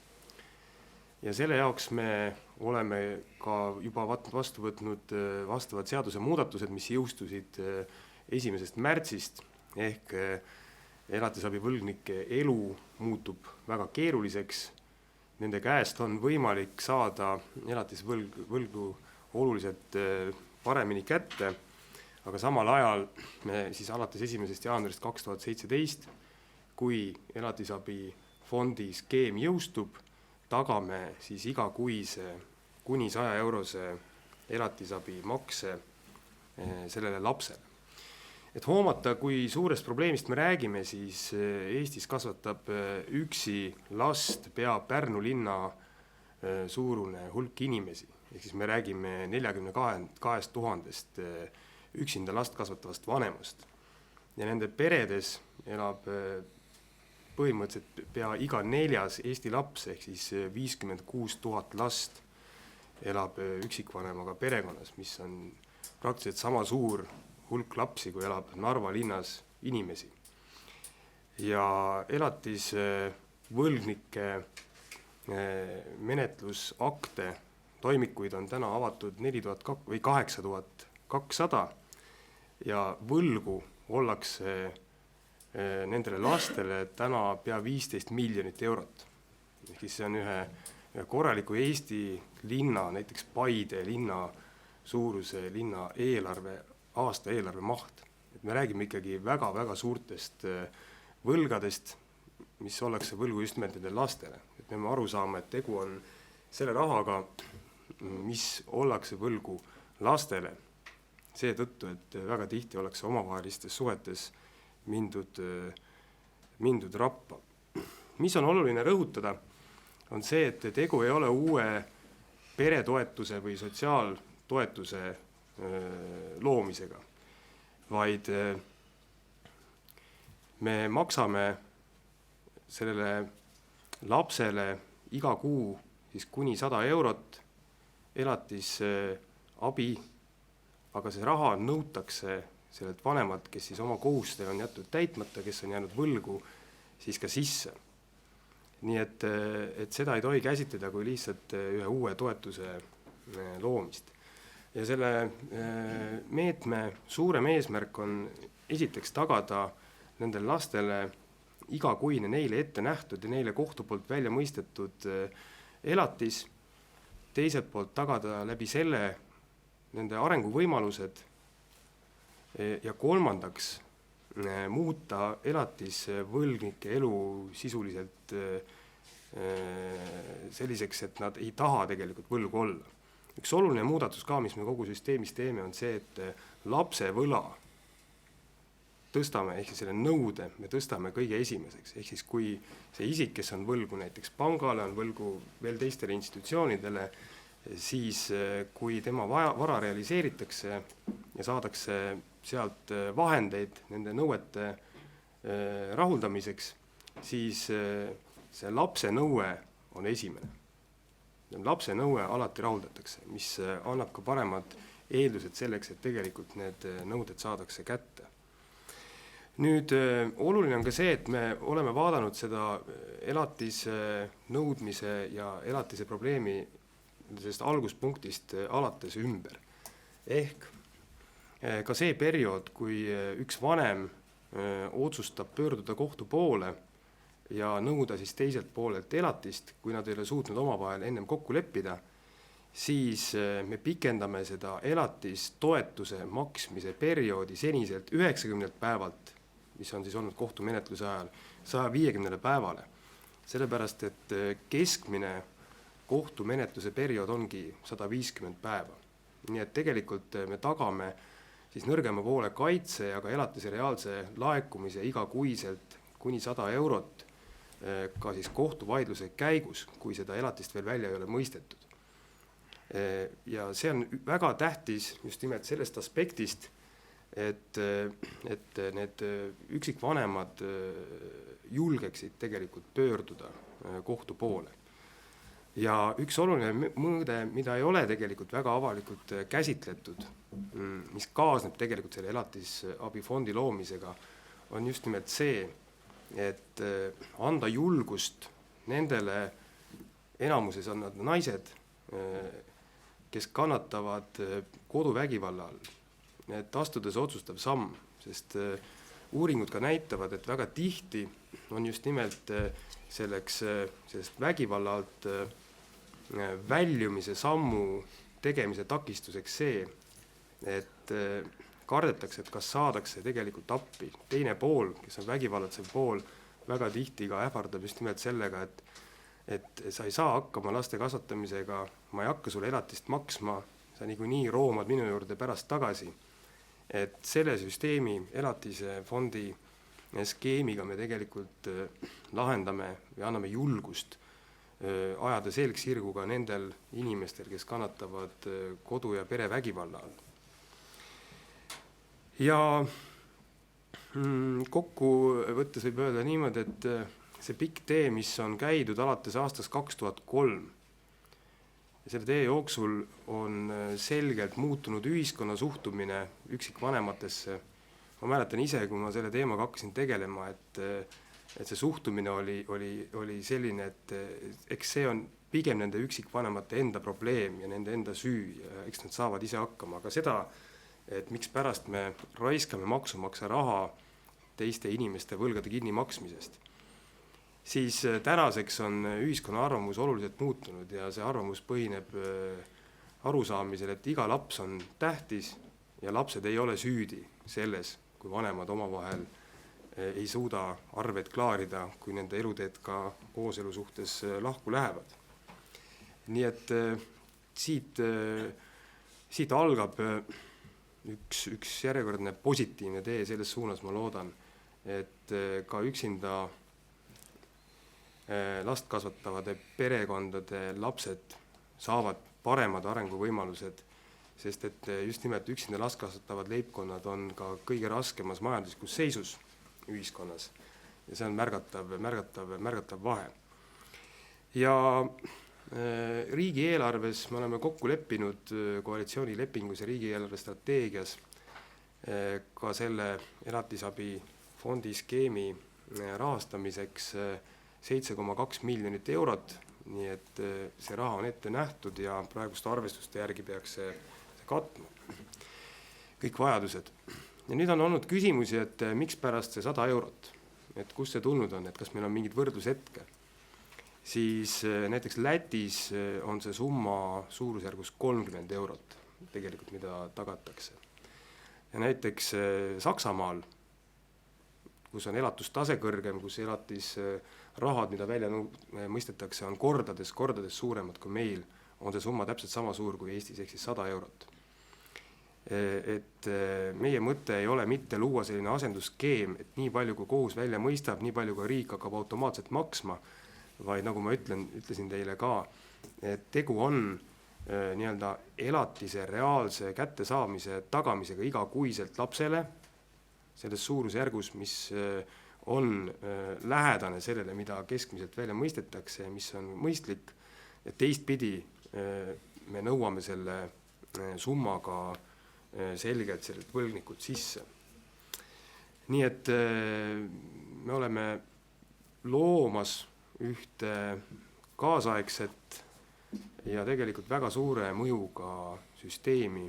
Ja selle jaoks me oleme ka juba vastu võtnud vastavad seaduse muudatused, mis jõustusid 1. märtsist ehk elatisabi võlgnike elu muutub väga keeruliseks. Nende käest on võimalik saada elatisvõlgu oluliselt paremini kätte, aga samal ajal me siis alates 1. jaanuarist 2017, kui elatisabi fondi skeem jõustub, tagame siis igakuise kuni 100-eurose elatisabi makse sellele lapsele. Et hoomata, kui suurest probleemist me räägime, siis Eestis kasvatab üksi last pea Pärnu linna suurune hulk inimesi. Ehk siis me räägime 42 000 üksinda last kasvatavast vanemast. Ja nende peredes elab põhimõtteliselt pea iga 4. Eesti laps, ehk siis 56 000 last elab üksikvanemaga perekonnas, mis on praktiliselt sama suur hulk lapsi, kui elab Narva linnas inimesi. Ja elatisvõlgnike menetlusakte toimikuid on täna avatud 8200 ja võlgu ollakse nendele lastele täna pea 15 miljonit eurot. Ehk siis see on ühe korraliku Eesti linna, näiteks Paide linna suuruse linna aasta eelarve maht. Et me räägime ikkagi väga-väga suurtest võlgadest, mis ollakse võlgu just nimelt nendele lastele. Et me aru saama, et tegu on selle rahaga, mis ollakse võlgu lastele, seetõttu, et väga tihti ollakse omavahelistes suhetes mindud rappa. Mis on oluline rõhutada, on see, et tegu ei ole uue peretoetuse või sotsiaaltoetuse loomisega, vaid me maksame sellele lapsele iga kuu siis kuni 100 eurot elatisabi, aga see raha nõutakse sellelt vanemalt, kes siis oma kohustused on jätnud täitmata, kes on jäänud võlgu, siis ka sisse. Nii et seda ei tohi käsitleda kui lihtsalt ühe uue toetuse loomist. Ja selle meetme suurem eesmärk on esiteks tagada nendele lastele igakuine neile ette nähtud ja neile kohtu poolt välja mõistetud elatis, teiselt poolt tagada läbi selle nende arenguvõimalused ja kolmandaks muuta elatisvõlgnike elu sisuliselt selliseks, et nad ei taha tegelikult võlgu olla. Üks oluline muudatus ka, mis me kogu süsteemis teeme, on see, et lapse võla tõstame, ehk selle nõude me tõstame kõige esimeseks. Ehk siis kui see isik, kes on võlgu näiteks pangale, on võlgu veel teistele institutsioonidele, siis kui tema vara realiseeritakse ja saadakse sealt vahendeid nende nõuete rahuldamiseks, siis see lapse nõue on esimene. Lapse nõue alati rahuldatakse, mis annab ka paremad eeldused selleks, et tegelikult need nõuded saadakse kätte. Nüüd oluline on ka see, et me oleme vaadanud seda elatise nõudmise ja elatise probleemi sellest alguspunktist alates ümber. Ehk ka see periood, kui üks vanem otsustab pöörduda kohtu poole ja nõuda siis teiselt poolelt elatist, kui nad ei ole suutnud omavahel ennem kokku leppida, siis me pikendame seda elatistoetuse maksmise perioodi seniselt 90 päevalt, mis on siis olnud kohtumenetluse ajal, 150 päevale. Sellepärast, et keskmine kohtumenetluse periood ongi 150 päeva. Nii et tegelikult me tagame siis nõrgema poole kaitse ja ka elatise reaalse laekumise igakuiselt kuni 100 eurot ka siis kohtuvaidluse käigus, kui seda elatist veel välja ei ole mõistetud. Ja see on väga tähtis just nimelt sellest aspektist, et need üksikvanemad julgeksid tegelikult pöörduda kohtu poole. Ja üks oluline mõõde, mida ei ole tegelikult väga avalikult käsitletud, mis kaasneb tegelikult selle elatisabifondi loomisega, on just nimelt see, et anda julgust nendele, enamuses on nad naised, kes kannatavad koduvägivalla all, et astudes otsustav samm, sest uuringud ka näitavad, et väga tihti on just nimelt sellest vägivalla alt väljumise sammu tegemise takistuseks see, et kardetakse, et kas saadakse tegelikult appi. Teine pool, kes on vägivallatsev pool, väga tihti ka ähvardab just nimelt sellega, et sa ei saa hakkama laste kasvatamisega, ma ei hakka sulle elatist maksma, sa niikuinii roomad minu juurde pärast tagasi. Et selle süsteemi elatise fondi skeemiga me tegelikult lahendame või anname julgust ajada selgsirgu ka nendel inimestel, kes kannatavad kodu- ja perevägivalla all. Ja kokku võttes võib öelda niimoodi, et see pikk tee, mis on käidud alates aastast 2003, ja selle tee jooksul on selgelt muutunud ühiskonna suhtumine üksikvanematesse. Ma mäletan ise, kui ma selle teemaga hakkasin tegelema, et see suhtumine oli selline, et eks see on pigem nende üksikvanemate enda probleem ja nende enda süü ja eks nad saavad ise hakkama. Aga seda, et miks pärast me raiskame maksumaksja raha teiste inimeste võlgade kinnimaksmisest, siis tänaseks on ühiskonna arvamus oluliselt muutunud ja see arvamus põhineb arusaamisel, et iga laps on tähtis ja lapsed ei ole süüdi selles, kui vanemad omavahel ei suuda arved klaarida, kui nende eluteed ka kooselu suhtes lahku lähevad. Nii et siit algab üks järjekordne positiivne tee selles suunas, ma loodan, et ka üksinda last kasvatavate perekondade lapsed saavad paremad arenguvõimalused, sest et just nimelt üksinda last kasvatavad leibkonnad on ka kõige raskemas majanduslikus seisus ühiskonnas ja see on märgatav vahe. Ja riigieelarves me oleme kokku leppinud koalitsioonilepingus ja riigieelarve strateegias ka selle elatisabi fondi skeemi rahastamiseks 7,2 miljonit eurot, nii et see raha on ette nähtud ja praeguste arvestuste järgi peaks see katma kõik vajadused. Ja nüüd on olnud küsimusi, et miks pärast see 100 eurot, et kust see tulnud on, et kas meil on mingid võrdlushetke. Siis näiteks Lätis on see summa suurusjärgus 30 eurot tegelikult, mida tagatakse. Ja näiteks Saksamaal, kus on elatustase kõrgem, kus elatisrahad, mida välja mõistetakse, on kordades suuremad kui meil, on see summa täpselt sama suur kui Eestis, ehk siis 100 eurot. Et meie mõte ei ole mitte luua selline asendusskeem, et nii palju kui kohus välja mõistab, nii palju kui riik hakkab automaatselt maksma, vaid nagu ma ütlesin teile ka, et tegu on nii-öelda elatise reaalse kättesaamise tagamisega igakuiselt lapsele, selles suurusjärgus, mis on lähedane sellele, mida keskmiselt välja mõistetakse, mis on mõistlik, ja teistpidi me nõuame selle summaga selgelt sellelt võlgnikud sisse. Nii et me oleme loomas ühte kaasaegset ja tegelikult väga suure mõjuga süsteemi,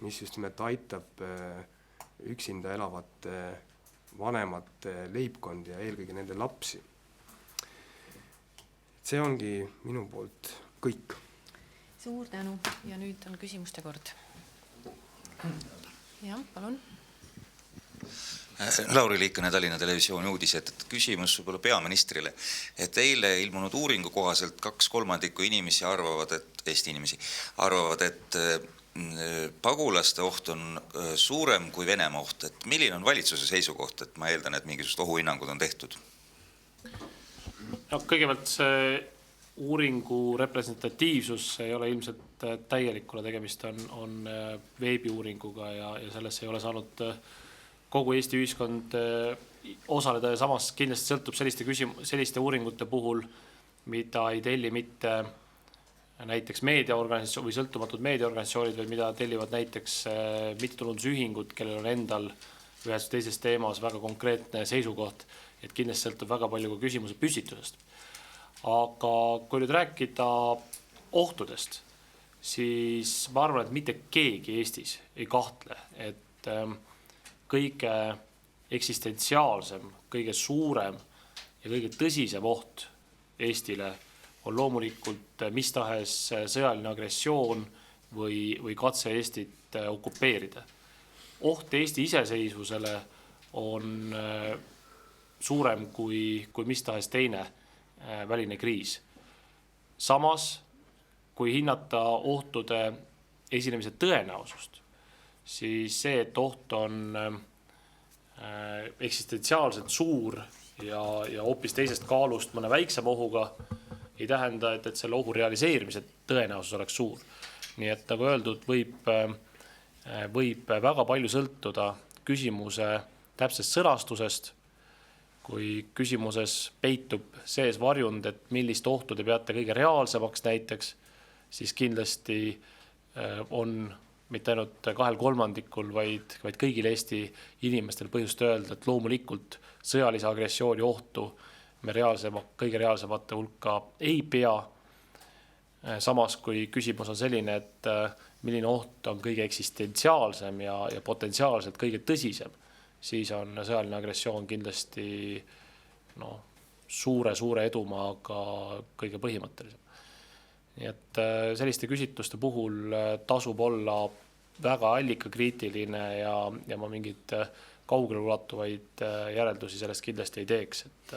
mis just nimelt aitab üksinda elavate vanemate leibkondi ja eelkõige nende lapsi. see ongi minu poolt kõik. Suur tänu ja nüüd on küsimuste kord. Jah, palun. Lauri Liikane, Tallinna Televisiooni uudised. Küsimus võib-olla peaministrile. Et eile ilmunud uuringu kohaselt 2/3 inimesi arvavad, et Eesti inimesi arvavad, et pagulaste oht on suurem kui Venemaa oht. Et milline on valitsuse seisukoht? Et ma eeldan, et mingisugused ohuhinnangud on tehtud. No, kõigepealt see uuringu representatiivsus ei ole ilmselt täielik, kuna tegemist on veebiuuringuga ja sellesse ei ole saanud kogu Eesti ühiskond osaleda ja samas kindlasti sõltub selliste uuringute puhul, mida ei telli mitte näiteks meediaorganisatsioon või sõltumatud meediaorganisatsioonid, või mida tellivad näiteks mittetulundusühingud, kellel on endal ühes teises teemas väga konkreetne seisukoht, et kindlasti sõltub väga palju ka küsimuse püstitusest. Aga kui nüüd rääkida ohtudest, siis ma arvan, et mitte keegi Eestis ei kahtle, et kõige eksistentsiaalsem, kõige suurem ja kõige tõsisem oht Eestile on loomulikult mis tahes sõjaline agressioon või katse Eestit okupeerida. Oht Eesti iseseisvusele on suurem kui mis tahes teine väline kriis. Samas, kui hinnata ohtude esinemise tõenäosust, siis see, et oht on eksistentsiaalselt suur ja hoopis teisest kaalust mõne väiksema ohuga, ei tähenda, et selle ohu realiseerimise tõenäosus oleks suur. Nii et nagu öeldud, võib väga palju sõltuda küsimuse täpsest sõnastusest. Kui küsimuses peitub sees varjund, et millist ohtu te peate kõige reaalsemaks näiteks, siis kindlasti on mitte ainult 2/3, vaid kõigil Eesti inimestel põhjust öelda, et loomulikult sõjalise agressiooni ohtu me kõige reaalsemate hulka ei pea. Samas, kui küsimus on selline, et milline oht on kõige eksistentsiaalsem ja potentsiaalselt kõige tõsisem, siis on sõjaline agressioon kindlasti suure edumaaga kõige põhimõttelisem. Nii et selliste küsitluste puhul tasub olla väga allikakriitiline ja ma mingid kaugele ulatuvaid järeldusi sellest kindlasti ei teeks. Et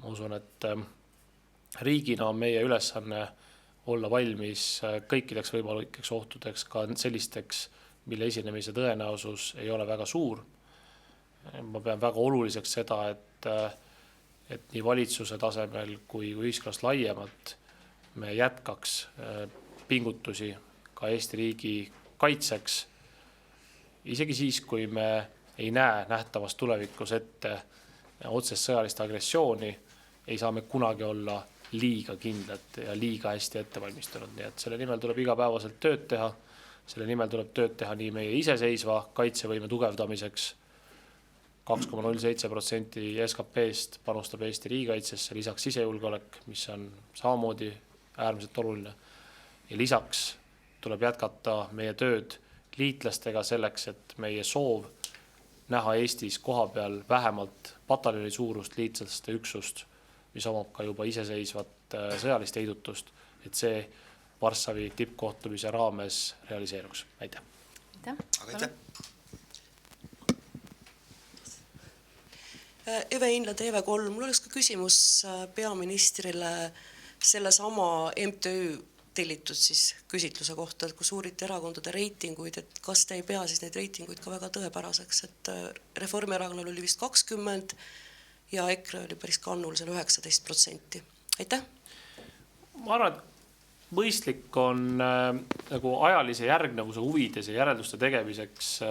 ma usun, et riigina on meie ülesanne olla valmis kõikideks võimalikeks ohtudeks, ka sellisteks, mille esinemise tõenäosus ei ole väga suur. Ma pean väga oluliseks seda, et nii valitsuse tasemel kui ühiskonnast laiemalt me jätkaks pingutusi ka Eesti riigi kaitseks. Isegi siis, kui me ei näe nähtavas tulevikus ette otsest sõjalist agressiooni, ei saa me kunagi olla liiga kindlad ja liiga hästi ette valmistunud. Nii et selle nimel tuleb igapäevaselt tööd teha. Selle nimel tuleb tööd teha nii meie iseseisva kaitsevõime tugevdamiseks. 2,07% SKP-st panustab Eesti riigikaitsesse, lisaks sisejulgeolek, mis on samamoodi äärmiselt oluline. Ja lisaks tuleb jätkata meie tööd liitlastega selleks, et meie soov näha Eestis koha peal vähemalt pataljoni suurust liitlaste üksust, mis omab ka juba iseseisvat sõjalist heidutust, et see Varssavi tippkohtumise raames realiseeruks. Aitäh! Aitäh! Eve Inla, TV3, mul oleks ka küsimus peaministrile selle sama MTÜ tellitud siis küsitluse kohta, et kus uuriti erakondade reitinguid, et kas te ei pea siis neid reitinguid ka väga tõepäraseks, et Reformierakonnal oli vist 20% ja EKRE oli päris kannul seal 19%. Aitäh! Ma arvan, et mõistlik on nagu ajalise järgnevuse huvides ja järelduste tegemiseks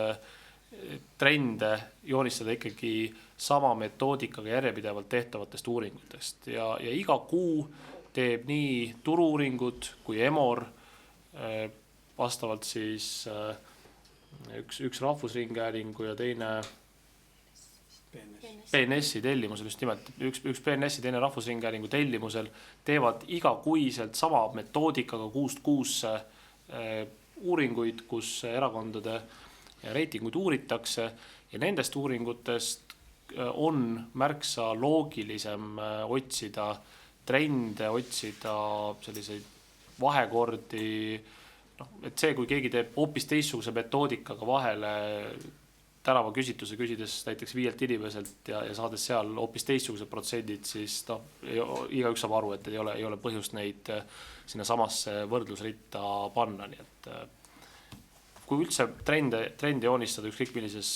trende joonistada ikkagi sama metoodikaga järjepidevalt tehtavatest uuringutest ja iga kuu teeb nii turu-uuringud kui EMOR vastavalt siis üks rahvusringhäälingu ja teine BNS-i tellimusel, just nimelt üks BNS-i teine rahvusringhäälingu tellimusel teevad igakuiselt sama metoodikaga kuust kuusse uuringuid, kus erakondade reitinguid uuritakse ja nendest uuringutest on märksa loogilisem otsida trende, otsida selliseid vahekordi, et see, kui keegi teeb hoopis teistsuguse metoodikaga vahele tänavaküsitluse, küsides näiteks 5 inimeselt ja saades seal hoopis teistsugused protsendid, siis igaüks saab aru, et ei ole põhjust neid sinna samasse võrdlusritta panna, nii et kui üldse trendi joonistada ükskõik millises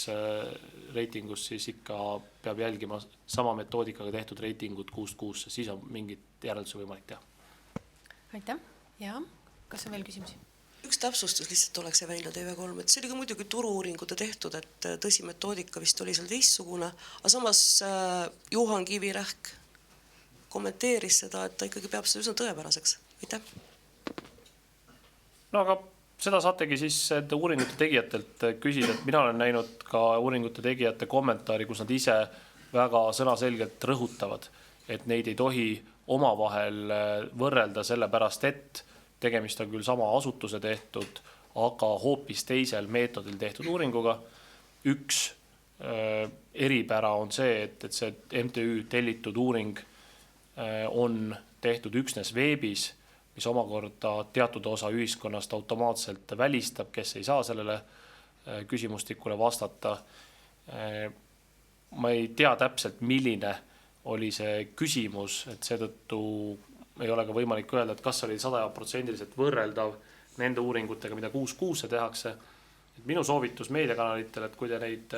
reitingus, siis ikka peab jälgima sama metoodikaga tehtud reitingut 6-6, siis on mingit järeldusi võimalik teha. Aitäh. Ja kas on veel küsimusi? Üks täpsustus lihtsalt oleks see välja TV3, et see oli ka muidugi turu-uuringute tehtud, et tõsi metoodika vist oli seal teistsugune, aga samas Juhan Kivirähk kommenteeris seda, et ta ikkagi peab seda üsna tõepäraseks. Aitäh. No aga seda saategi siis uuringute tegijatelt küsida, et mina olen näinud ka uuringute tegijate kommentaari, kus nad ise väga sõnaselgelt rõhutavad, et neid ei tohi omavahel võrrelda sellepärast, et tegemist on küll sama asutuse tehtud, aga hoopis teisel meetodil tehtud uuringuga. Üks eripära on see, et see MTÜ tellitud uuring on tehtud üksnes veebis, mis omakorda teatud osa ühiskonnast automaatselt välistab, kes ei saa sellele küsimustikule vastata. Ma ei tea täpselt, milline oli see küsimus, et seetõttu ei ole ka võimalik öelda, et kas oli 100% võrreldav nende uuringutega, mida 6-6 tehakse. Et minu soovitus meediakanalitele, et kui te neid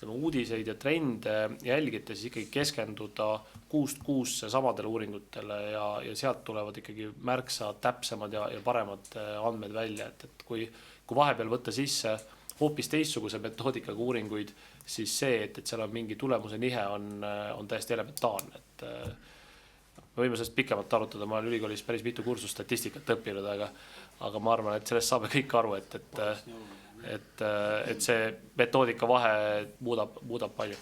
uudiseid ja trende jälgite, siis ikkagi keskenduda 6-6 samadele uuringutele ja sealt tulevad ikkagi märksa täpsemad ja paremad andmed välja. Et kui vahepeal võtta sisse hoopis teistsuguse metoodikaga uuringuid, siis see, et seal on mingi tulemuse nihe, on täiesti elementaarne. Me võime sellest pikemalt arutada, ma olen ülikoolis päris mitu kursust statistikat õppinud, aga ma arvan, et sellest saame kõik aru, et see metoodika vahe muudab palju.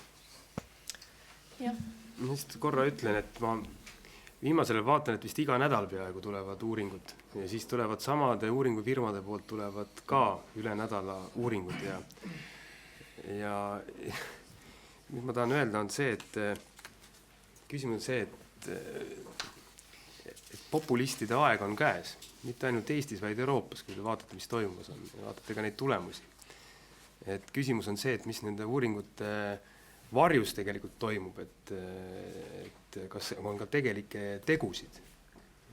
Ma just korra ütlen, et ma viimasel vaatan, et vist iga nädal peaaegu tulevad uuringud ja siis tulevad samade uuringufirmade poolt tulevad ka üle nädala uuringud ja mis ma tahan öelda on see, et küsimus on see, et populistide aeg on käes, mitte ainult Eestis, vaid Euroopas, kui te vaatate, mis toimumas on ja vaatate ka neid tulemusi. Et küsimus on see, et mis nende uuringute varjus tegelikult toimub, et kas on ka tegelikke tegusid.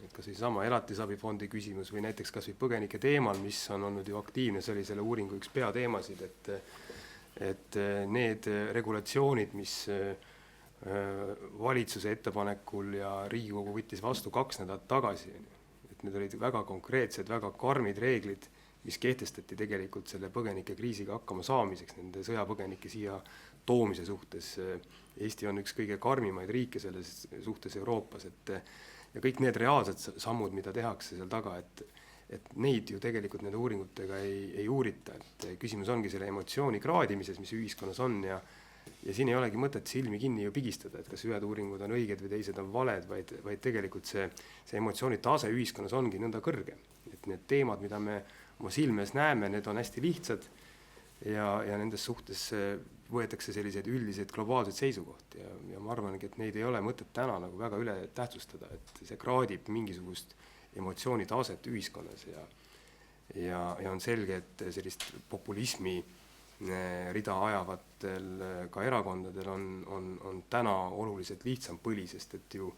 Et kas või sama elatisabifondi küsimus või näiteks kas või põgenike teemal, mis on olnud ju aktiivne, see oli selle uuringu üks peateemasid, et need regulatsioonid, mis valitsuse ettepanekul ja Riigikogu võttis vastu 2 nädalat tagasi, et need olid väga konkreetsed, väga karmid reeglid, mis kehtestati tegelikult selle põgenike kriisiga hakkama saamiseks, nende sõjapõgenike siia toomise suhtes. Eesti on üks kõige karmimaid riike selles suhtes Euroopas, ja kõik need reaalsed sammud, mida tehakse seal taga, et neid ju tegelikult nende uuringutega ei uurita, et küsimus ongi selle emotsiooni kraadimises, mis ühiskonnas on ja siin ei olegi mõtet silmi kinni ju pigistada, et kas ühed uuringud on õiged või teised on valed, vaid tegelikult see emotsiooni tase ühiskonnas ongi nõnda kõrge. Et need teemad, mida me oma silmes näeme, need on hästi lihtsad ja nendes suhtes võetakse selliseid üldiseid globaalseid seisukohti ja ma arvangi, et neid ei ole mõtet täna nagu väga üle tähtsustada, et see kraadib mingisugust emotsiooni taset ühiskonnas ja on selge, et sellist populismi rida ajavatel ka erakondadel on täna oluliselt lihtsam põli, sest et ju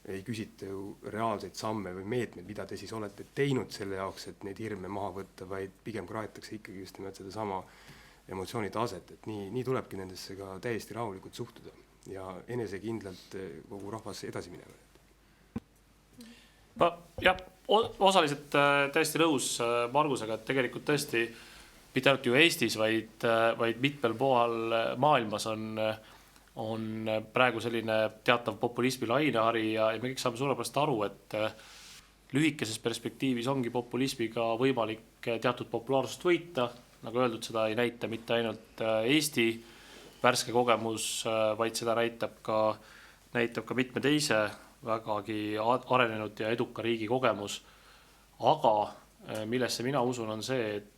ei küsita ju reaalseid samme või meetmeid, mida te siis olete teinud selle jaoks, et neid hirme maha võtta, vaid pigem kraetakse ikkagi just nimelt seda sama emotsiooni taset, et nii tulebki nendesse ka täiesti rahulikult suhtuda ja enesekindlalt kogu rahvas edasi minema. Jah, osaliselt täiesti nõus Margusega, et tegelikult tõesti mitte ainult ju Eestis, vaid mitmel pool maailmas on praegu selline teatav populismi lainehari ja me kõik saame suurepärast aru, et lühikeses perspektiivis ongi populismiga võimalik teatud populaarsust võita. Nagu öeldud, seda ei näita mitte ainult Eesti värske kogemus, vaid seda näitab ka mitme teise vägagi arenenud ja eduka riigi kogemus. Aga millesse mina usun on see, et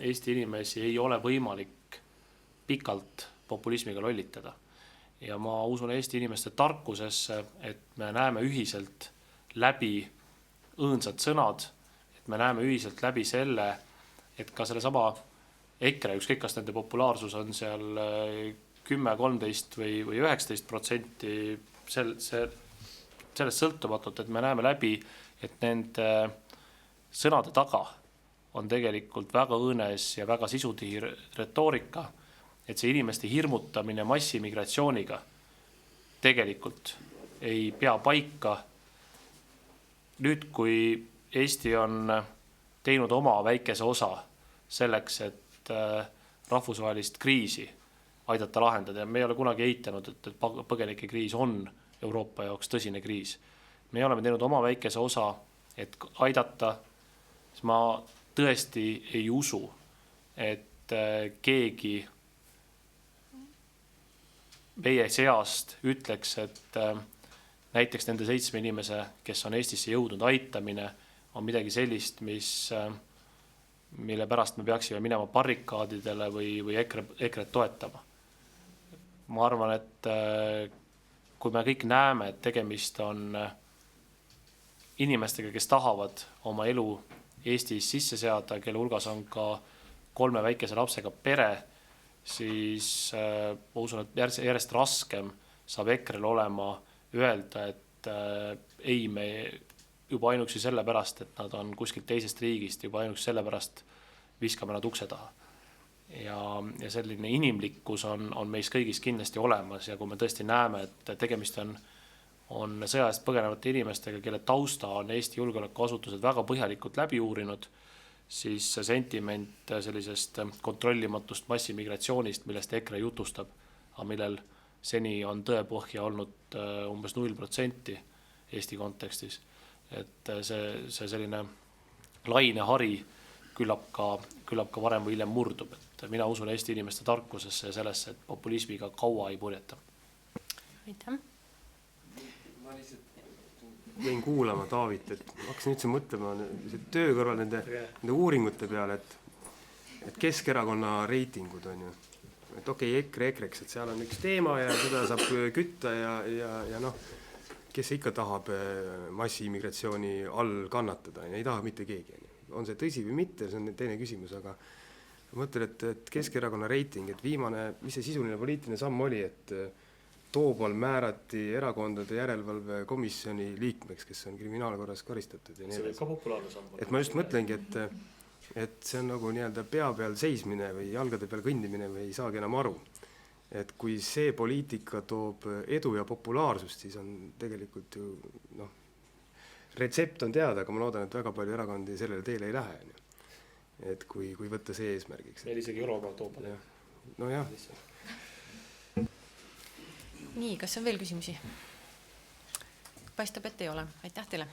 Eesti inimesi ei ole võimalik pikalt populismiga lollitada. ja ma usun Eesti inimeste tarkusesse, et me näeme ühiselt läbi õõnsad sõnad, et me näeme ühiselt läbi selle, et ka selle sama EKRE, ükskõik kas nende populaarsus on seal 10, 13 või 19%, sellest sõltumatult, et me näeme läbi, et nende sõnade taga on tegelikult väga õõnes ja väga sisutihi retoorika, et see inimeste hirmutamine massimigratsiooniga tegelikult ei pea paika. Nüüd, kui Eesti on teinud oma väikese osa selleks, et rahvusvahelist kriisi aidata lahendada, ja me ei ole kunagi eitanud, et põgenike kriis on Euroopa jaoks tõsine kriis. Me oleme teinud oma väikese osa, et aidata, siis ma tõesti ei usu, et keegi meie seast ütleks, et näiteks nende 7 inimese, kes on Eestisse jõudnud, aitamine on midagi sellist, mille pärast me peaksime minema barrikaadidele või EKRE toetama. Ma arvan, et kui me kõik näeme, et tegemist on inimestega, kes tahavad oma elu Eestis sisse seada, kelle hulgas on ka 3 väikese lapsega pere, siis ma usun, et järjest raskem saab EKRE-l olema öelda, et ei, me juba ainuksi sellepärast, et nad on kuskilt teisest riigist, juba ainuksi sellepärast viskame nad ukse taha. Ja selline inimlikkus on meis kõigis kindlasti olemas, ja kui me tõesti näeme, et tegemist on sõjast põgenevate inimestega, kelle tausta on Eesti julgeolekuasutused väga põhjalikult läbi uurinud, siis see sentiment sellisest kontrollimatust massimigratsioonist, millest EKRE jutustab, aga millel seni on tõepõhja olnud umbes 0% Eesti kontekstis, et see selline lainehari küllap ka varem või hiljem murdub, et mina usun Eesti inimeste tarkusesse ja sellesse, et populismiga kaua ei purjeta. Aitäh! Jäin kuulama Taavit, et hakkasin üldse mõtlema töö kõrval nende uuringute peale, et Keskerakonna reitingud on ju, et okei, EKRE-eks, et seal on üks teema ja seda saab kütta ja noh, kes ikka tahab massiimmigratsiooni all kannatada, ei taha mitte keegi. On see tõsi või mitte, see on teine küsimus, aga mõtlen, et Keskerakonna reiting, et viimane, mis see sisuline poliitiline samm oli, et Toobal määrati erakondade järelevalve komisjoni liikmeks, kes on kriminaalkorras karistatud. Ja see võib ka populaarne samm. Et ma just mõtlengi, et see on nagu nii-öelda pea peal seismine või jalgade peal kõndimine või ei saagi enam aru. Et kui see poliitika toob edu ja populaarsust, siis on tegelikult ju, retsept on teada, aga ma loodan, et väga palju erakondi sellele teele ei lähe. Et kui võtta see eesmärgiks. Meil isegi Euroopa Toobal. No jah. Nii, kas on veel küsimusi? Paistab, et ei ole. Aitäh teile!